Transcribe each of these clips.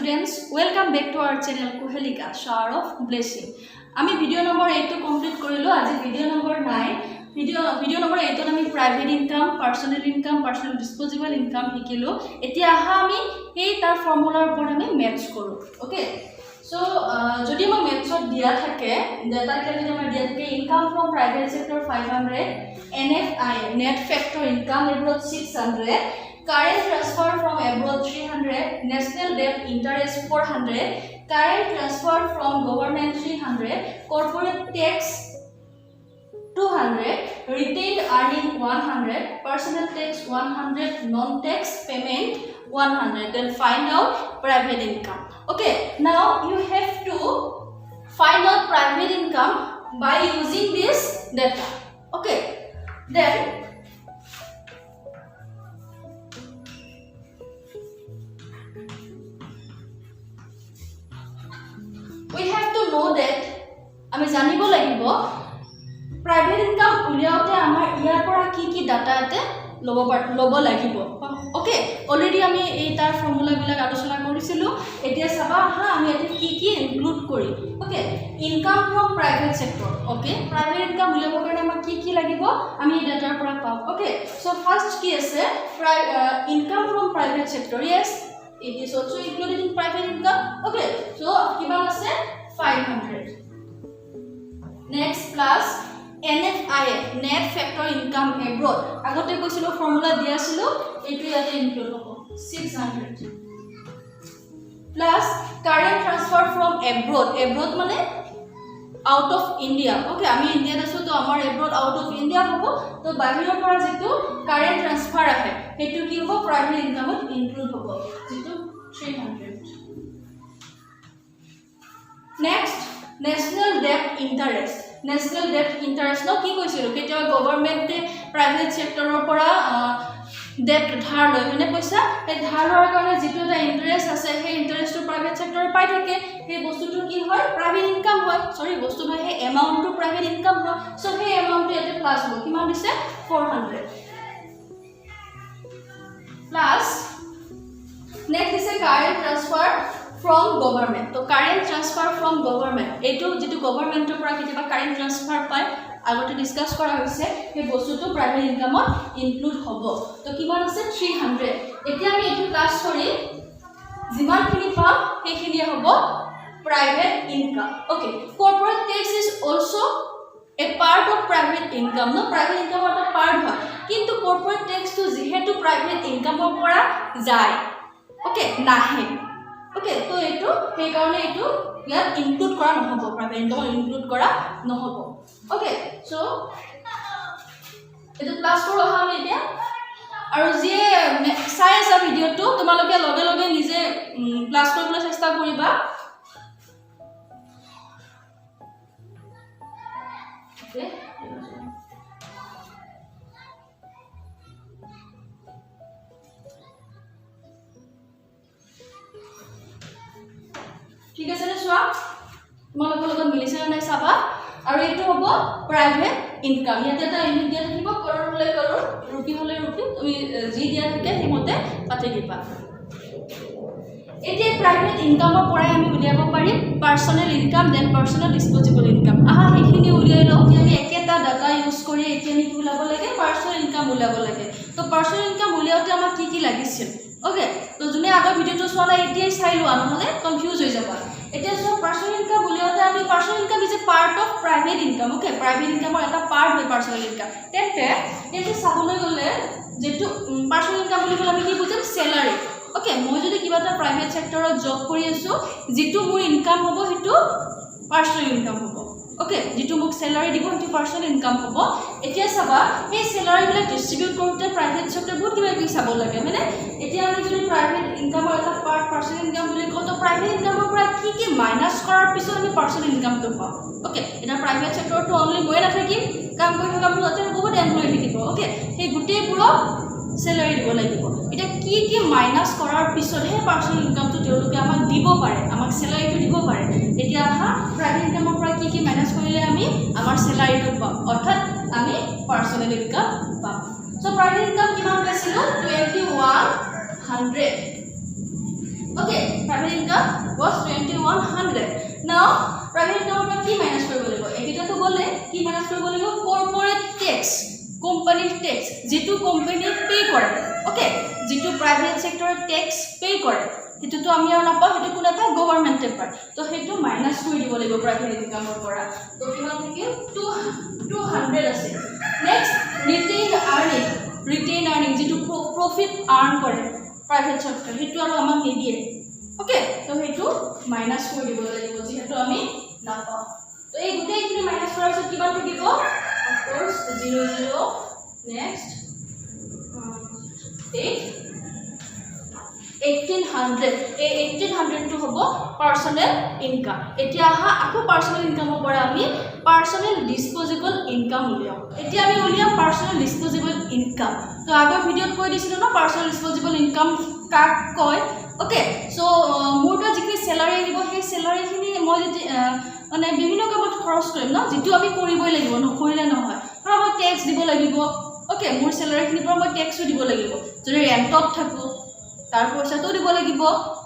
students, welcome back to our channel Kohelika Shower of Blessing. আমি video number 8 টো complete কৰিলো আজি video number 9 video number 8 ত আমি private income personal disposable income শিকিলো এতিয়া আহা আমি এই তাৰ ফৰ্মুলাৰ ওপৰত আমি ম্যাথছ কৰো ওকে সো যদি মই ম্যাথছত দিয়া থাকে ডেটা ক্যালকুলেটৰ আমাৰ দিয়া থাকে income from private sector 500 NFI net factor income abroad 600 current transfer from abroad 300 national debt interest 400 current transfer from government 300 corporate tax 200 retained earning 100 personal tax 100 non tax payment 100 then find out private income okay now you have to find out private income by using this data okay then we have to know that আমি জানিব লাগিব private income উলিয়াওতে আমাৰ ইয়াৰ পৰা কি data এতে লব লাগিব ওকে অলৰেডি আমি এই তাৰ ফৰ্মুলা বিলাক আলোচনা কৰিছিলো এতিয়া চাবা হা আমি এতে কি ইনক্লুড কৰি okay income from private sector okay private income উলিয়াব কাৰণে আমাৰ কি লাগিব আমি এই ডাটাৰ পৰা পাম ওকে সো ফাৰ্স্ট কি আছে income from private sector yes it is also included in private income okay so kiman ase 500 next plus NFI net factor income abroad agote koisilo formula dia silo etu yate include hobo 600 plus current transfer from abroad mane out of India okay ami India asu to amar abroad out of India hobo to bahiror pora jetu current transfer ahe hetu ki hobo private income include hobo jetu 300 next national debt interest no ki koisilo ketia government private sector pora debt dhar loy mane paisa e dhar lor karone jitu ta interest ase he interest to private sector pai thake he bostu to ki hoy private income hoy sorry bostu hoy he amount to private income hoy so he amount to ete plus hoy kiman dise 400 plus next is a current transfer from government to current transfer from government etu jitu government to pora kitiba current transfer pai agote discuss kora hoise he bostu to private income include hobo to kiman ase 300 etia ami etu class kori jiman khini pam he khini hobo private income okay corporate tax is also a part of private income no private income ota part hoy kintu corporate tax to jehetu private income pora jay okay nahe okay to etu he karone etu ya include kora nohobo private income include kora nohobo okay so etu plus koro ha ami dia aru je sai asa video to tomaloke loge nije plus koribole chesta koriba okay ঠিক আছে না সোয়া তোমালোকৰ লগত মিলিছে নাই চাবা আৰু এটো হ'ব প্ৰাইভেট ইনকাম ইয়াতে এটা ইউনিট দিয়া থাকিব কৰৰ হলে কৰৰ ৰূপী হলে ৰূপী তুমি জি দিয়া থাকে হিমতে পাতে দিবা এতিয়া প্ৰাইভেট ইনকামৰ পৰাই আমি উলিয়াব পাৰিম personal income then personal disposable income আহা হেখিনি উলিয়াই লও আমি একেটা ডাটা ইউজ কৰি এতিয়া আমি উলাব লাগে পাৰ্সোনাল ইনকাম উলাব লাগে তো পাৰ্সোনাল ইনকাম উলিয়াওতে আমাক কি লাগিছিল ওকে তো জুনে আগৰ ভিডিওটো চলা এতিয়াই চাই লোৱা নহলে কনফিউজ হৈ যাবা এতিয়া সব পাৰ্সোনাল ইনকাম উলিয়াওতে আমি personal income is a part of private income okay private ইনকামৰ এটা পাৰ্ট হয় পাৰ্সোনাল ইনকাম তেতে এতে চাবলৈ গলে যেটো পাৰ্সোনাল ইনকাম বুলি কলে আমি কি বুজিম স্যালাৰি ওকে মই যদি কিবা এটা প্ৰাইভেট সেক্টৰত জব কৰি আছো যেটো মোৰ ইনকাম হ'ব হেতু পাৰ্সোনাল ইনকাম হ'ব ওকে যেটো মোক স্যালাৰি দিব হেতু পাৰ্সোনাল ইনকাম হ'ব এতিয়া চাবা এই স্যালাৰি বিলাক ডিস্ট্ৰিবিউট কৰোতে প্ৰাইভেট সেক্টৰ বহুত কিবা কি চাব লাগে মানে এতিয়া আমি যদি প্ৰাইভেট ইনকামৰ এটা পাৰ্ট পাৰ্সোনাল ইনকাম বুলি কওঁ তো প্ৰাইভেট ইনকামৰ পৰা কি মাইনাস কৰাৰ পিছত আমি পাৰ্সোনাল ইনকামটো পাম ওকে এটা প্ৰাইভেট সেক্টৰটো অনলি মই নাথাকিম কাম কৰি থকা বহুতে বহুত এমপ্লয়ি থাকিব ওকে সেই গুটেইবোৰক স্যালাৰি দিব লাগিব এটা কি মাইনাস কৰাৰ পিছত হে পাৰ্সোনাল ইনকামটো তেওঁলোকে আমাক দিব পাৰে আমাক স্যালাৰিটো দিব পাৰে এতিয়া আহা প্ৰাইভেট ইনকামৰ পৰা কি মাইনাস কৰিলে আমি আমাৰ স্যালাৰিটো পাম অৰ্থাৎ আমি পাৰ্সোনাল ইনকাম পাম সো প্ৰাইভেট ইনকাম কিমান পাইছিলো 2100 Okay, private income was 2100. Now private income में की माइनस কৰিব লাগিব এটা তো বলে কি মাইনাস কৰিব লাগিব কৰ্পোৰেট ট্যাক্স কোম্পানিৰ ট্যাক্স যেটো কোম্পানি পে কৰে ওকে যেটো প্ৰাইভেট সেক্টৰ ট্যাক্স পে কৰে সেইটো তো আমি আৰু নাপাও সেইটো কোনে পায় গভৰ্নমেন্টে পায় তো সেইটো মাইনাস কৰি দিব লাগিব প্ৰাইভেট ইনকামৰ পৰা তো কিমান থাকিল 200 আছে নেক্সট ৰিটেইন আৰ্নিং যেটো প্ৰফিট আৰ্ন কৰে প্ৰাইভেট সেক্টৰ সেইটো আৰু আমাক নিদিয়ে ওকে তো সেইটো মাইনাস কৰি দিব লাগিব যেহেতু আমি নাপাও তো এই গোটেইখিনি মাইনাস কৰাৰ পিছত কিমান থাকিব অফ কোর্স 00 নেক্সট 1800 এই 1800 টো হ'ব পার্সোনেল ইনকাম এতিয়া আহা আকৌ পার্সোনেল ইনকামৰ পৰা আমি পাৰ্সোনেল ডিসপোজেবল ইনকাম উলিয়াও এতিয়া আমি উলিয়াম পাৰ্সোনেল ডিসপোজেবল ইনকাম তো আগৰ ভিডিওত কৈ দিছিলো না পাৰ্সোনেল ডিসপোজেবল ইনকাম কাক কয় ওকে সো মোৰটা যিখিনি স্যালাৰি আহিব সেই স্যালাৰিখিনি মই যদি মানে বিভিন্ন কামত খৰচ কৰিম ন যেটো আমি কৰিবই লাগিব নকৰিলে নহয় আৰু মই ট্যাক্স দিব লাগিব ওকে মোৰ স্যালাৰিখিনি পৰা মই ট্যাক্সও দিব লাগিব যদি ৰেন্টত থাকো তাৰ পইচাটো দিব লাগিব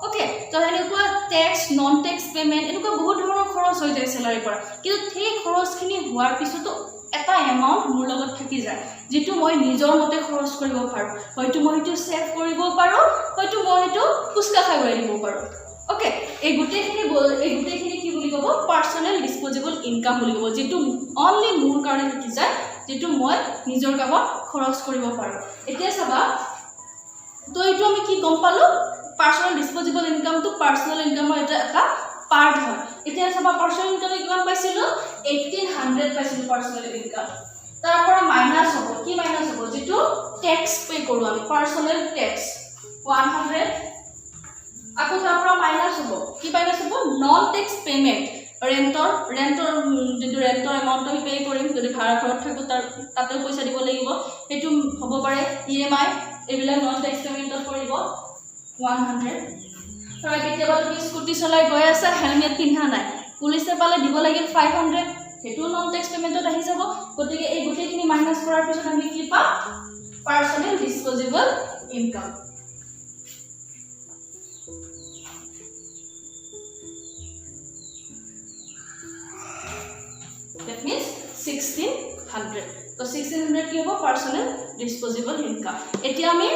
ওকে তো এনেকুৱা ট্যাক্স নন ট্যাক্স পেমেন্ট এনেকুৱা বহুত ধৰণৰ খৰচ হৈ যায় স্যালাৰি পৰা কিন্তু সেই খৰচখিনি হোৱাৰ পিছতো এটা এমাউন্ট মোৰ লগত থাকি যায় যেটো মই নিজৰ মতে খৰচ কৰিব পাৰো হয়তো মই এটো সেভ কৰিব পাৰো হয়তো মই এটো ফুসকা খাই গৈ দিব পাৰো ওকে এই গুটেখিনি কি বুলি কব পাৰ্সোনেল ডিসপোজেবল ইনকাম বুলি কব যেটো অনলি মোৰ কাৰণে থাকি যায় যেটো মই নিজৰ কামত খৰচ কৰিব পাৰো এতিয়া চাবা তো এটো আমি কি গম পালো পাৰ্সোনেল ডিসপোজেবল ইনকাম তো পাৰ্সোনেল ইনকামৰ এটা পাৰ্ট হয় এতিয়া চাবা পাৰ্সোনেল ইনকাম কিমান পাইছিলো 1800 পাইছিলো পাৰ্সোনেল ইনকাম তাৰ পৰা মাইনাস হ'ব কি মাইনাস হ'ব যেটো ট্যাক্স পে কৰো আমি পাৰ্সোনেল ট্যাক্স 100 আকৌ তাৰ পৰা মাইনাস হ'ব কি মাইনাস হ'ব নন ট্যাক্স পেমেন্ট ৰেন্টৰ যেটো ৰেন্টৰ এমাউন্ট আমি পে কৰিম যদি ভাড়া ঘৰত থাকো তাতে পইচা দিব লাগিব হেতু হ'ব পাৰে ইএমআই এবিলা নন ট্যাক্স পেমেন্টত কৰিব 100 আৰু কেতিয়াবা তুমি স্কুটি চলাই গৈ আছা হেলমেট পিন্ধা নাই পুলিচে পালে দিব লাগিল 500 হেতু নন ট্যাক্স পেমেন্টত আহি যাব গতিকে এই গোটেইখিনি মাইনাস কৰাৰ পিছত আমি কি পাম personnel disposable income that means 1600 তো 1600 কি হ'ব পার্সোনেল ডিসপোজেবল ইনকাম এতিয়া আমি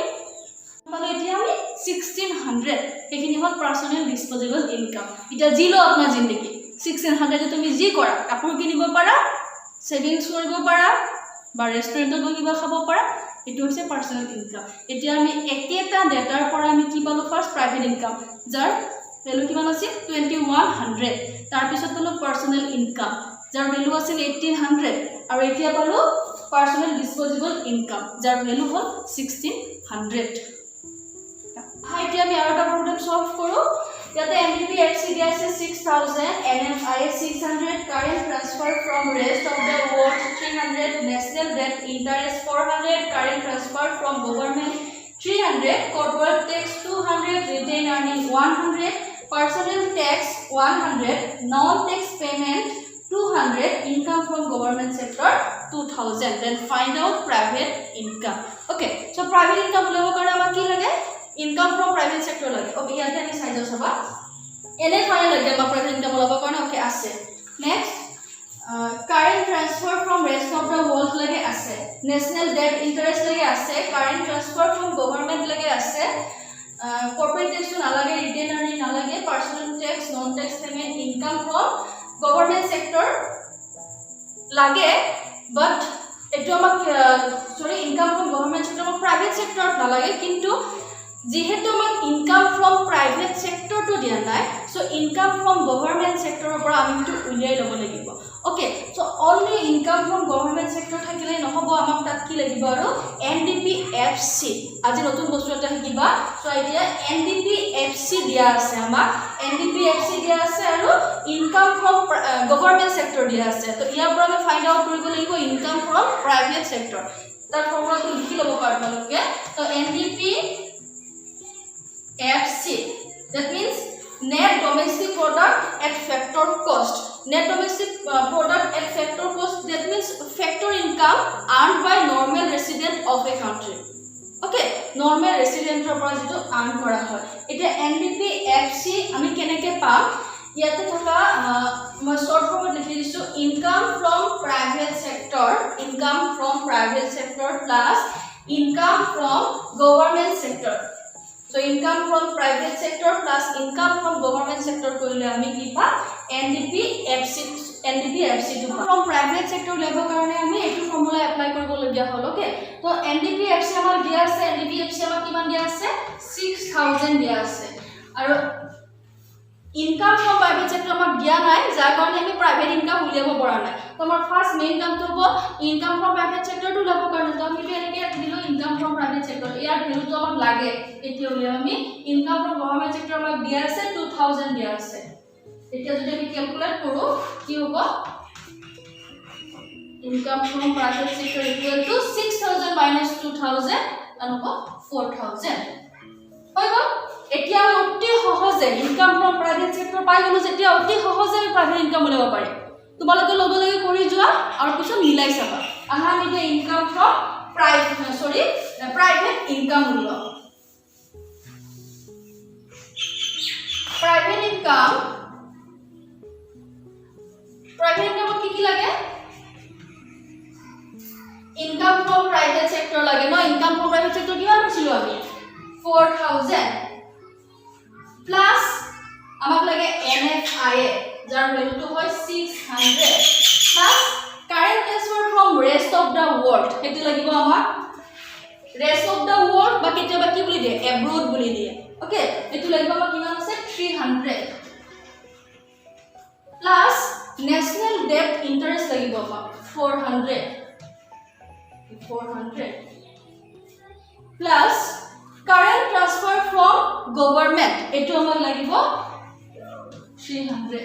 1600 এখিনি হল পার্সোনেল ডিসপোজেবল ইনকাম এটা জিলো আপনার জিন্দগি 1600 তুমি জি কৰা কাপোৰ কিনিব পাৰা সেভিংস কৰিব পাৰা বা ৰেষ্টুৰেন্টত গৈ কিবা খাব পাৰা এটো হৈছে পাৰ্সোনেল ইনকাম এতিয়া আমি একেটা ডেটাৰ পৰা আমি কি পালো ফাৰ্স্ট প্ৰাইভেট ইনকাম যাৰ ভ্যালু কিমান আছিল 2100 তাৰ পিছত পালো পাৰ্সোনেল ইনকাম যাৰ ভ্যালু আছিল 1800 আৰু এতিয়া পালো পাৰ্সোনেল ডিসপোজেবল ইনকাম যাৰ ভ্যালু হল 1600 হাইটি আমি আৰু এটা প্ৰবলেম সলভ কৰো ইয়াতে এমডিপি এফসি দিয়া আছে 6000 NFI 600 current transfer from rest of the world 300 national debt interest 400 current transfer from government 300 corporate tax 200 retain earning 100 personal tax 100 non tax payment 200 income from government sector 2000 then find out private income okay so private income লব কাৰণে আমাক কি লাগে income from private sector লাগে okay ইয়াতে আমি চাই যাও সবা এনে ফাইল লাগে আমাৰ private income লব কাৰণে okay আছে next current transfer from rest of the world লাগে আছে national debt interest লাগে আছে current transfer from government লাগে আছে corporate tax নালাগে retain earning নালাগে personal tax non tax payment income from government sector লাগে but এটো আমাক sorry income from government sector আমাক প্রাইভেট সেক্টর নালাগে কিন্তু যেহেতু আমাক ইনকাম ফ্রম প্রাইভেট সেক্টর তো দিয়া নাই সো ইনকাম ফ্রম গভর্নমেন্ট সেক্টৰৰ পৰা আমি তো উলিয়াই লব লাগিব okay so only income from government sector থাকিলে নহব আমাক তাত কি লাগিব আৰু এনডিপিএফসি আজি নতুন বস্তু এটা শিকিবা সো এতিয়া এনডিপিএফসি দিয়া আছে আমাক এনডিপিএফসি দিয়া আছে আৰু ইনকাম ফ্ৰম গভৰ্নমেন্ট সেক্টৰ দিয়া আছে তো ইয়াৰ পৰা আমি ফাইন্ড আউট কৰিব লাগিব ইনকাম ফ্ৰম প্ৰাইভেট সেক্টৰ তাৰ ফৰ্মুলাটো লিখি লব পাৰবালোকে তো NDPFC that means net domestic product at factor cost net domestic product at factor cost that means factor income earned by normal resident of a country okay normal ৰেচিডেণ্টৰ পৰা যেটো আৰ্ন কৰা হয় এটা NDP-FC আমি কেনেকৈ পাম ইয়াতে থকা মই শৰ্ট ফৰ্মত লিখি দিছো income from private sector plus income from government sector So income from private sector plus income from government sector কৰিলে আমি কি পাম NDP-FC to from private sector level কাৰণে আমি এইটো ফৰ্মুলা এপ্লাই কৰিব লগিয়া হল ওকে তো NDP-FC আমাৰ দিয়া আছে NDP-FC আমাৰ কিমান দিয়া আছে 6000 দিয়া আছে আৰু ইনকাম ফ্ৰম প্ৰাইভেট সেক্টৰ আমাৰ দিয়া নাই যাৰ কাৰণে আমি প্ৰাইভেট ইনকাম উলিয়াব পৰা নাই তো আমাৰ ফাৰ্স্ট মেইন কামটো হ'ব ইনকাম ফ্ৰম প্ৰাইভেট সেক্টৰ টু উলিয়াব কাৰণে তো আমি এনেকৈ দিলো ইনকাম ফ্ৰম প্ৰাইভেট সেক্টৰ ইয়াৰ ভ্যালুটো আমাক লাগে এতিয়া উলিয়াম আমি ইনকাম ফ্ৰম গভৰ্নমেন্ট সেক্টৰ আমাক দিয়া আছে 2000 দিয়া আছে এতিয়া যদি আমি ক্যালকুলেট কৰো কি হ'ব income from private sector equal to 6000 minus 2000 আনকো 4000 হৈ গ'ল এতিয়া আমি অতি সহজে ইনকাম ফ্ৰম প্ৰাইভেট সেক্টৰ পাই গলো যেতিয়া অতি সহজে প্ৰাইভেট ইনকাম উলিয়াব পাৰি তোমালোকে লগে লগে কৰি যোৱা আৰু পিছত মিলাই চাবা আহা আমি যে ইনকাম ফ্ৰম প্ৰাইভেট ইনকাম উলিয়াও প্ৰাইভেট ইনকাম কি লাগে ইনকাম ফ্ৰম প্ৰাইভেট সেক্টৰ লাগে ন ইনকাম ফ্ৰম প্ৰাইভেট সেক্টৰ কিমান পাইছিলো আমি 4000 প্লাস আমাক লাগে NFIA যাৰ ভ্যালুটো হয় 600 plus current transfer from rest of the world এটো লাগিব আমাক রেস্ট অফ দা ওয়ার্ল্ড বা কেতিয়াবা কি বুলি দিয়ে এব্রড বুলি দিয়ে ওকে এটো লাগিব আমাক কিমান আছে 300 প্লাস ন্যাশনাল ডেট ইন্টারেস্ট লাগিব আমাক 400 plus current transfer from government এটো আমাক লাগিব 300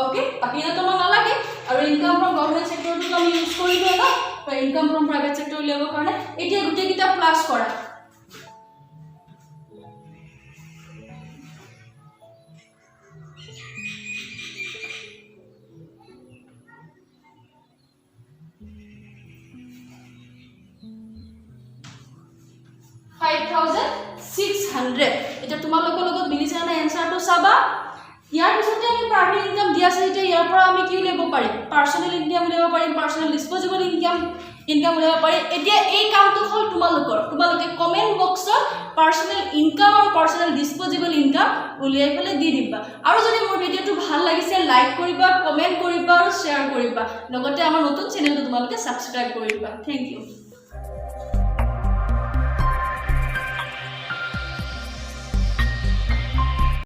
ওকে বাকি না তোমাক নালাগে আৰু ইনকাম ফ্ৰম গভৰ্নমেন্ট সেক্টৰটো আমি ইউজ কৰিব না আৰু ইনকাম ফ্ৰম প্ৰাইভেট সেক্টৰ উলিয়াবৰ কাৰণে এতিয়া গুটেই কিটা প্লাস কৰা এটা তোমালোকৰ লগত মিলিছে না এনসাৰটো চাবা ইয়াৰ পিছতে আমি প্ৰাইভেট ইনকাম দিয়া আছে এটা ইয়াৰ পৰা আমি কি উলিয়াব পাৰিম পাৰ্সোনাল ইনকাম উলিয়াব পাৰিম পাৰ্সোনাল ডিসপোজেবল ইনকাম উলিয়াব পাৰিম এতিয়া এই কামটো হল তোমালোকে কমেন্ট বক্সত পাৰ্সোনাল ইনকাম আৰু পাৰ্সোনাল ডিসপোজেবল ইনকাম উলিয়াই পেলে দি দিবা আৰু যদি মোৰ ভিডিওটো ভাল লাগিছে লাইক কৰিবা কমেন্ট কৰিবা আৰু শেয়াৰ কৰিবা লগতে আমাৰ নতুন চেনেলটো তোমালোকে সাবস্ক্ৰাইব কৰিবা থ্যাংক ইউ